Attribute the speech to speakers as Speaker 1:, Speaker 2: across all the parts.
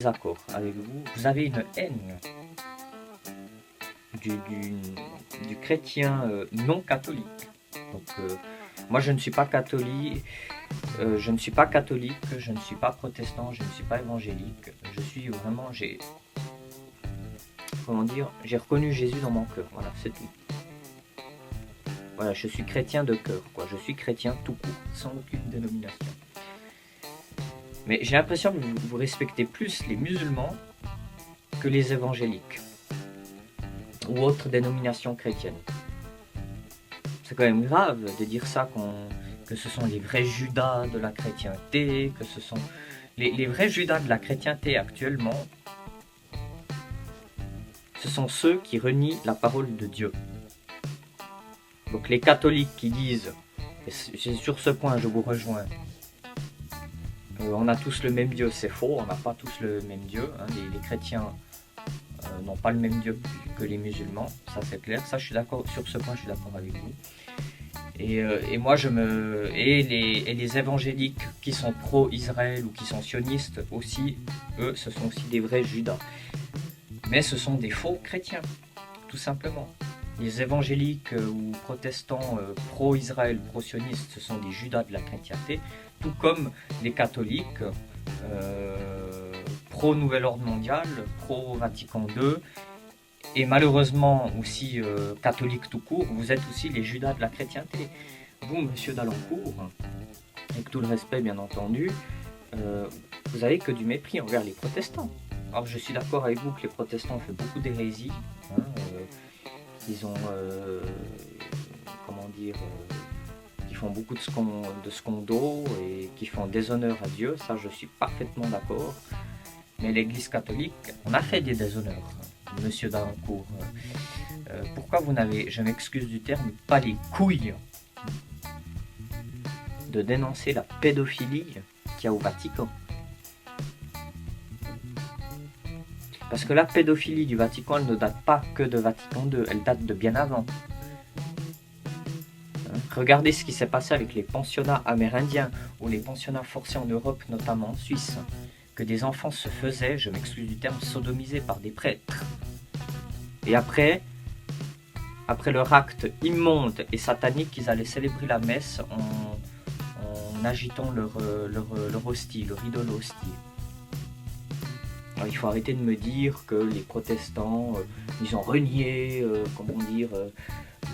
Speaker 1: désaccord avec vous, vous avez une haine du chrétien non catholique. Donc moi je ne suis pas catholique, je ne suis pas protestant, je ne suis pas évangélique. Je suis vraiment, j'ai reconnu Jésus dans mon cœur. Voilà, c'est tout. Voilà, je suis chrétien de cœur, quoi. Je suis chrétien tout court, sans aucune dénomination. Mais j'ai l'impression que vous respectez plus les musulmans que les évangéliques ou autres dénominations chrétiennes. C'est quand même grave de dire ça, que ce sont les vrais Judas de la chrétienté, que ce sont les vrais Judas de la chrétienté actuellement. Ce sont ceux qui renient la parole de Dieu. Donc les catholiques qui disent, et sur ce point je vous rejoins, on a tous le même Dieu, c'est faux, on n'a pas tous le même Dieu. Hein. Les chrétiens n'ont pas le même Dieu que les musulmans, ça c'est clair. Ça, je suis d'accord, sur ce point, je suis d'accord avec vous. Et moi, les évangéliques qui sont pro-Israël ou qui sont sionistes aussi, eux, ce sont aussi des vrais Judas. Mais ce sont des faux chrétiens, tout simplement. Les évangéliques ou protestants pro-Israël, pro-sionistes, ce sont des Judas de la chrétienté, tout comme les catholiques pro-Nouvel Ordre Mondial, pro-Vatican II, et malheureusement aussi catholiques tout court, vous êtes aussi les Judas de la chrétienté. Vous, monsieur d'Alencourt, avec tout le respect bien entendu, vous avez que du mépris envers les protestants. Alors je suis d'accord avec vous que les protestants ont fait beaucoup d'hérésies, hein, ils ont, qui font beaucoup de scondo et qui font déshonneur à Dieu, ça je suis parfaitement d'accord. Mais l'Église catholique, on a fait des déshonneurs, monsieur d'Alencourt. Pourquoi vous n'avez, je m'excuse du terme, pas les couilles de dénoncer la pédophilie qu'il y a au Vatican? Parce que la pédophilie du Vatican, elle ne date pas que de Vatican II, elle date de bien avant. Regardez ce qui s'est passé avec les pensionnats amérindiens ou les pensionnats forcés en Europe, notamment en Suisse, que des enfants se faisaient, je m'excuse du terme, sodomiser par des prêtres. Et après leur acte immonde et satanique, ils allaient célébrer la messe en agitant leur hostie, leur idole hostie. Alors, il faut arrêter de me dire que les protestants, ils ont renié,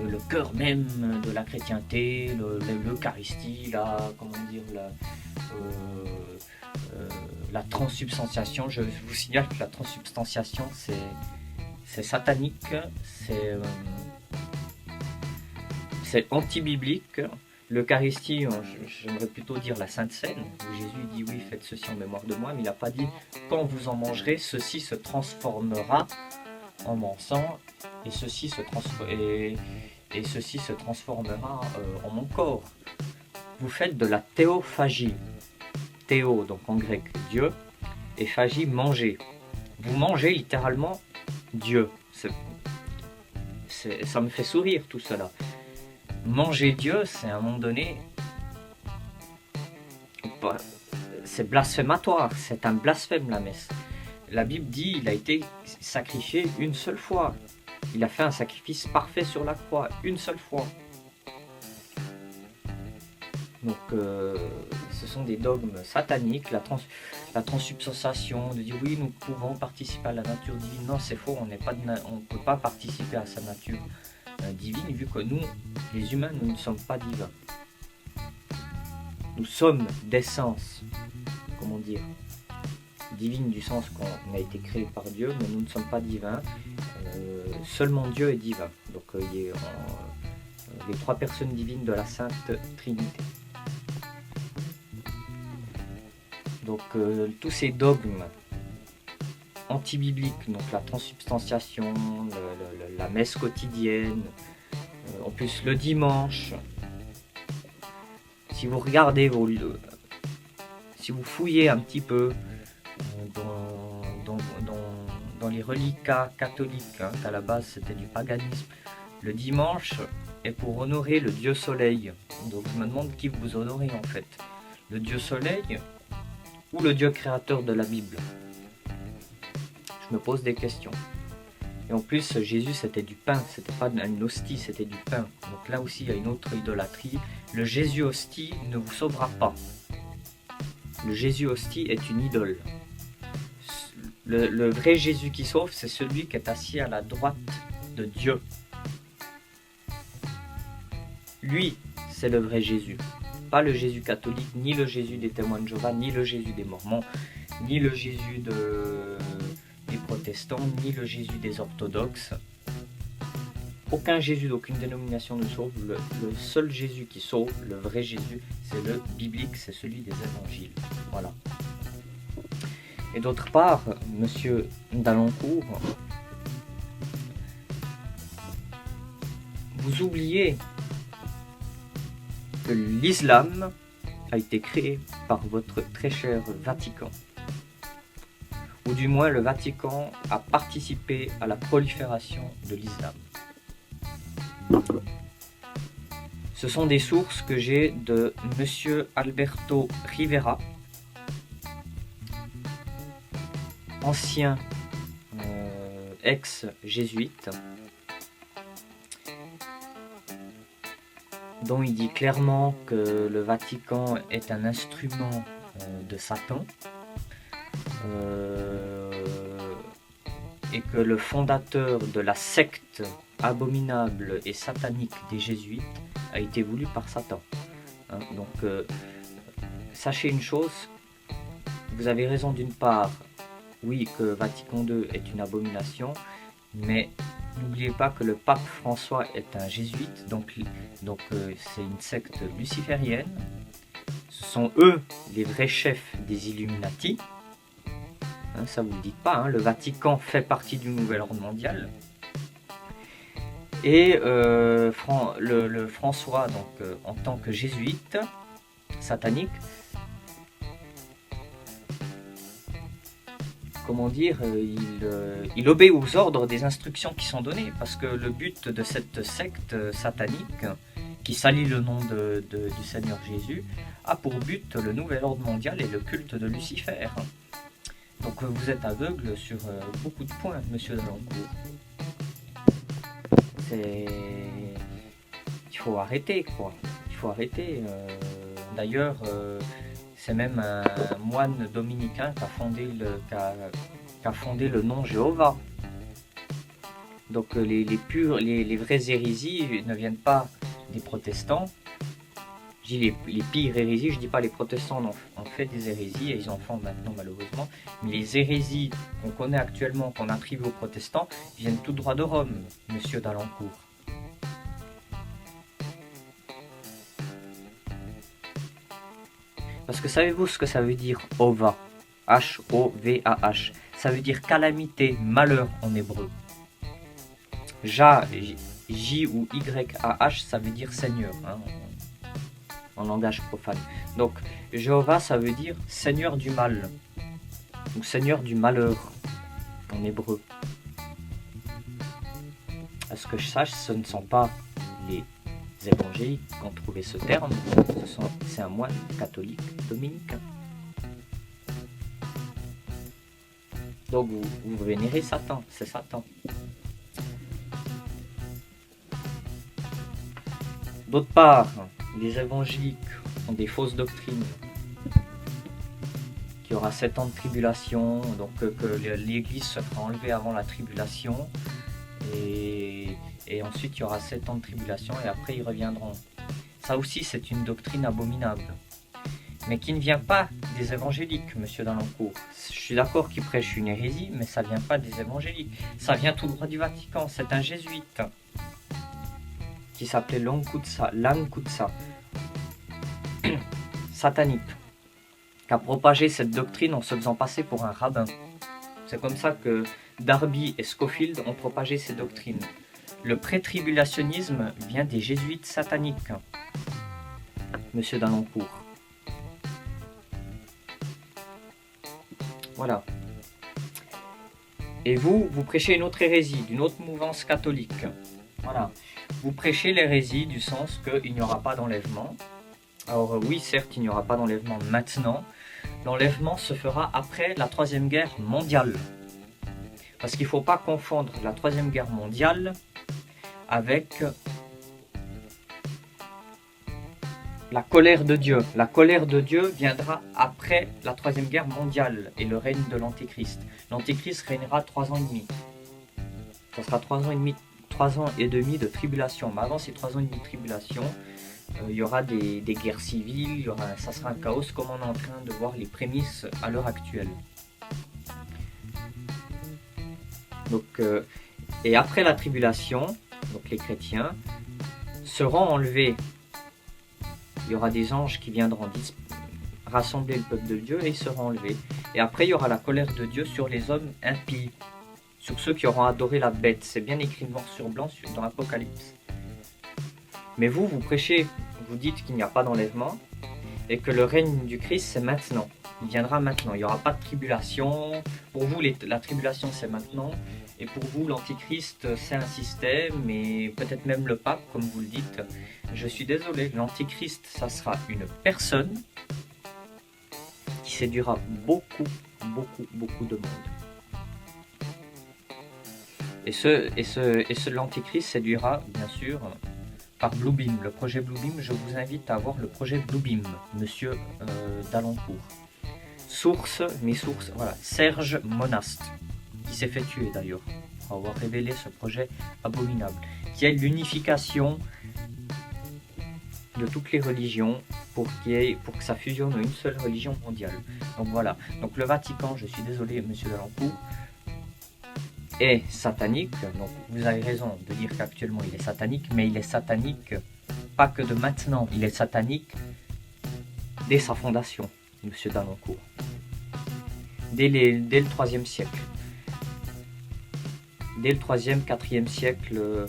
Speaker 1: le cœur même de la chrétienté, l'Eucharistie, la transsubstantiation. Je vous signale que la transsubstantiation, c'est satanique, c'est anti-biblique. L'Eucharistie, j'aimerais plutôt dire la Sainte Seine, où Jésus dit oui, faites ceci en mémoire de moi, mais il n'a pas dit quand vous en mangerez, ceci se transformera en mon sang, et ceci se transformera en mon corps. Vous faites de la théophagie. Théo, donc en grec Dieu, et phagie, manger. Vous mangez littéralement Dieu. Ça me fait sourire tout cela. Manger Dieu, c'est à un moment donné, c'est blasphématoire, c'est un blasphème la messe. La Bible dit il a été sacrifié une seule fois. Il a fait un sacrifice parfait sur la croix, une seule fois. Donc ce sont des dogmes sataniques, la transsubstantiation, de dire oui nous pouvons participer à la nature divine. Non, c'est faux, on ne peut pas participer à sa nature divine, vu que nous, les humains, nous ne sommes pas divins. Nous sommes d'essence, divine du sens qu'on a été créé par Dieu, mais nous ne sommes pas divins. Seulement Dieu est divin. Donc les trois personnes divines de la Sainte Trinité. Donc tous ces dogmes anti-bibliques, donc la transsubstantiation, la messe quotidienne, en plus le dimanche, si vous regardez si vous fouillez un petit peu dans les reliquats catholiques, hein, qu'à la base c'était du paganisme, le dimanche est pour honorer le dieu soleil. Donc je me demande qui vous honorez en fait, le dieu soleil ou le Dieu créateur de la Bible. me pose des questions. Et en plus, Jésus, c'était du pain, c'était pas une hostie, c'était du pain. Donc là aussi, il y a une autre idolâtrie. Le Jésus hostie ne vous sauvera pas. Le Jésus hostie est une idole. Le vrai Jésus qui sauve, c'est celui qui est assis à la droite de Dieu. Lui, c'est le vrai Jésus. Pas le Jésus catholique, ni le Jésus des témoins de Jéhovah, ni le Jésus des Mormons, ni le Jésus des protestants, ni le Jésus des orthodoxes. Aucun Jésus d'aucune dénomination ne sauve. Le seul Jésus qui sauve, le vrai Jésus, c'est le biblique, c'est celui des évangiles. Voilà. Et d'autre part, monsieur d'Alencourt, vous oubliez que l'islam a été créé par votre très cher Vatican. Ou du moins, le Vatican a participé à la prolifération de l'islam. Ce sont des sources que j'ai de monsieur Alberto Rivera, ancien ex-jésuite, dont il dit clairement que le Vatican est un instrument de Satan et que le fondateur de la secte abominable et satanique des jésuites a été voulu par Satan. Donc sachez une chose, vous avez raison d'une part, oui, que Vatican II est une abomination, mais n'oubliez pas que le pape François est un jésuite, donc c'est une secte luciférienne. Ce sont eux les vrais chefs des Illuminati. Ça vous le dites pas, le Vatican fait partie du nouvel ordre mondial. Et le François, donc, en tant que jésuite satanique, comment dire, il obéit aux ordres des instructions qui sont données, parce que le but de cette secte satanique, qui salit le nom du Seigneur Jésus, a pour but le nouvel ordre mondial et le culte de Lucifer. Donc vous êtes aveugle sur beaucoup de points, monsieur Dalancourt. Il faut arrêter, quoi. Il faut arrêter. D'ailleurs, c'est même un moine dominicain qui a fondé le nom Jéhovah. Donc les vraies hérésies ne viennent pas des protestants. Je dis les pires hérésies, je ne dis pas les protestants ont fait des hérésies et ils en font maintenant malheureusement. Mais les hérésies qu'on connaît actuellement, qu'on attribue aux protestants, viennent tout droit de Rome, monsieur Dalancourt. Parce que savez-vous ce que ça veut dire Ova? H-O-V-A-H. Ça veut dire calamité, malheur en hébreu. J ou Y-A-H, ça veut dire Seigneur, en langage profane. Donc Jéhovah, ça veut dire Seigneur du mal, ou Seigneur du malheur en hébreu. À ce que je sache, ce ne sont pas les évangéliques qui ont trouvé ce terme, c'est un moine catholique dominicain. Donc vous vénérez Satan, c'est Satan. D'autre part, les évangéliques ont des fausses doctrines, qu'il y aura 7 ans de tribulation, donc que l'église se fera enlever avant la tribulation, et ensuite il y aura 7 ans de tribulation, et après ils reviendront. Ça aussi c'est une doctrine abominable, mais qui ne vient pas des évangéliques, monsieur Dalancourt. Je suis d'accord qu'ils prêchent une hérésie, mais ça ne vient pas des évangéliques, ça vient tout droit du Vatican, c'est un jésuite qui s'appelait Lankutsa, satanique, qui a propagé cette doctrine en se faisant passer pour un rabbin. C'est comme ça que Darby et Scofield ont propagé ces doctrines. Le pré-tribulationnisme vient des jésuites sataniques, monsieur Dalancourt. Voilà. Et vous prêchez une autre hérésie, d'une autre mouvance catholique. Voilà. Vous prêchez l'hérésie du sens qu'il n'y aura pas d'enlèvement. Alors oui, certes, il n'y aura pas d'enlèvement maintenant. L'enlèvement se fera après la Troisième Guerre mondiale. Parce qu'il ne faut pas confondre la Troisième Guerre mondiale avec la colère de Dieu. La colère de Dieu viendra après la Troisième Guerre mondiale et le règne de l'Antéchrist. L'Antéchrist régnera 3 ans et demi. Ça sera 3 ans et demi de tribulation. Mais avant ces 3 ans et demi de tribulation, il y aura des guerres civiles, ça sera un chaos comme on est en train de voir les prémices à l'heure actuelle. Donc, et après la tribulation, donc les chrétiens seront enlevés. Il y aura des anges qui viendront rassembler le peuple de Dieu et ils seront enlevés. Et après, il y aura la colère de Dieu sur les hommes impies, sur ceux qui auront adoré la bête. C'est bien écrit noir sur blanc dans l'Apocalypse. Mais vous prêchez, vous dites qu'il n'y a pas d'enlèvement et que le règne du Christ, c'est maintenant. Il viendra maintenant. Il n'y aura pas de tribulation. Pour vous, la tribulation, c'est maintenant. Et pour vous, l'Antichrist, c'est un système et peut-être même le pape, comme vous le dites. Je suis désolé, l'Antichrist, ça sera une personne qui séduira beaucoup de monde. Et l'Antichrist séduira, bien sûr, par Bluebeam, le projet Bluebeam. Je vous invite à voir le projet Bluebeam, monsieur d'Alencourt. Mes sources, voilà, Serge Monast, qui s'est fait tuer d'ailleurs, pour avoir révélé ce projet abominable, qui est l'unification de toutes les religions pour que ça fusionne en une seule religion mondiale. Donc voilà, donc le Vatican, je suis désolé monsieur d'Alencourt, est satanique. Donc vous avez raison de dire qu'actuellement il est satanique, mais il est satanique pas que de maintenant, il est satanique dès sa fondation, monsieur d'Alencourt, dès le 3e siècle. Dès le 3e, 4e siècle,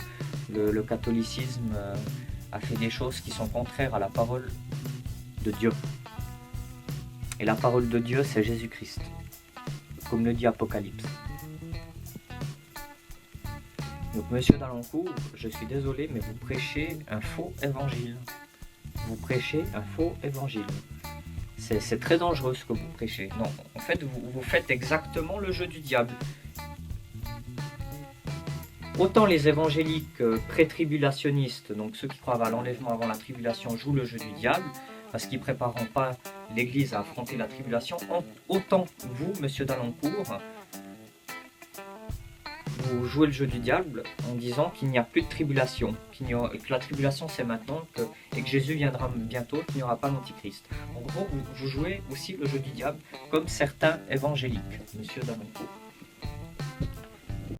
Speaker 1: le catholicisme a fait des choses qui sont contraires à la parole de Dieu. Et la parole de Dieu, c'est Jésus-Christ, comme le dit Apocalypse. Donc, monsieur d'Alencourt, je suis désolé, mais vous prêchez un faux évangile. Vous prêchez un faux évangile. C'est très dangereux ce que vous prêchez. Non, en fait, vous faites exactement le jeu du diable. Autant les évangéliques pré-tribulationnistes, donc ceux qui croient à l'enlèvement avant la tribulation, jouent le jeu du diable, parce qu'ils ne prépareront pas l'Église à affronter la tribulation, autant vous, monsieur d'Alencourt, vous jouez le jeu du diable en disant qu'il n'y a plus de tribulation, que la tribulation c'est maintenant, et que Jésus viendra bientôt, qu'il n'y aura pas l'Antichrist. En gros, vous jouez aussi le jeu du diable, comme certains évangéliques, monsieur d'Alencourt.